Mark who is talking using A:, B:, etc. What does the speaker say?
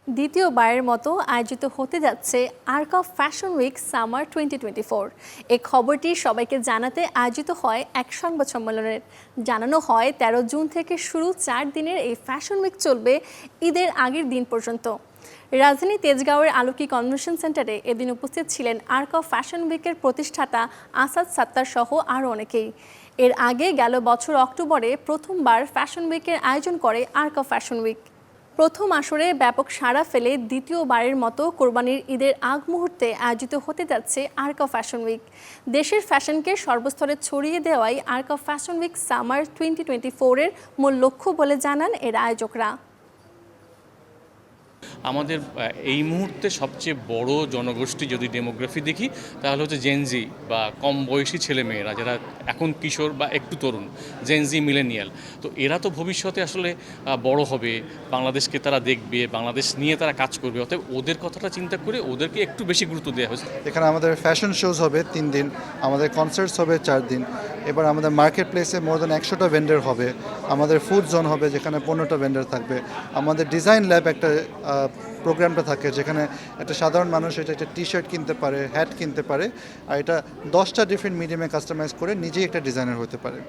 A: দ্বিতীয়বারের মতো আয়োজিত হতে যাচ্ছে arc of fashion week summer 2024। এই খবরটি সবাইকে জানাতে আয়োজিত হয় এক সংবাদ সম্মেলনের। জানানো হয় 13 জুন থেকে শুরু 4 দিনের এই ফ্যাশন উইক চলবে ঈদের আগের দিন পর্যন্ত। রাজধানী তেজগাঁওয়ের আলোকি কনভেনশন সেন্টারে এদিন উপস্থিত ছিলেন আর্ক অফ ফ্যাশন উইকের প্রতিষ্ঠাতা আসাদ সাত্তার সহ আরও অনেকেই। এর আগে গেল বছর অক্টোবরে প্রথমবার ফ্যাশন উইকের আয়োজন করে আর্ক অফ ফ্যাশন উইক। প্রথম আসরে ব্যাপক সাড়া ফেলে দ্বিতীয়বারের মতো কোরবানির ঈদের আগ মুহূর্তে আয়োজিত হতে যাচ্ছে আর্ক অফ ফ্যাশন উইক। দেশের ফ্যাশনকে সর্বস্তরে ছড়িয়ে দেওয়াই arc of fashion week summer 2024-এর মূল লক্ষ্য বলে জানান এর আয়োজকরা।
B: আমাদের এই মুহূর্তে সবচেয়ে বড় জনগোষ্ঠী যদি ডেমোগ্রাফি দেখি তাহলে হচ্ছে জেনজি বা কম বয়সী ছেলেমেয়েরা, যারা এখন কিশোর বা একটু তরুণ, জেনজি মিলেনিয়াল। তো এরা তো ভবিষ্যতে আসলে বড় হবে, বাংলাদেশকে তারা দেখবে, বাংলাদেশ নিয়ে তারা কাজ করবে। অতএব ওদের কথাটা চিন্তা করে ওদেরকে একটু বেশি গুরুত্ব দেওয়া হয়েছে।
C: এখানে আমাদের ফ্যাশন শোজ হবে 3 দিন, আমাদের কনসার্টস হবে 4 দিন। এবার আমাদের মার্কেট প্লেসে মোর দ্যান 100টা ভেন্ডার হবে। আমাদের ফুড জোন হবে যেখানে 15টা ভেন্ডার থাকবে। আমাদের ডিজাইন ল্যাব একটা প্রোগ্রামটা থাকে যেখানে একটা সাধারণ মানুষ এটা একটা টি শার্ট কিনতে পারে, হ্যাট কিনতে পারে, আর এটা 10টা ডিফারেন্ট মিডিয়ামে কাস্টমাইজ করে নিজেই একটা ডিজাইনার হতে পারে।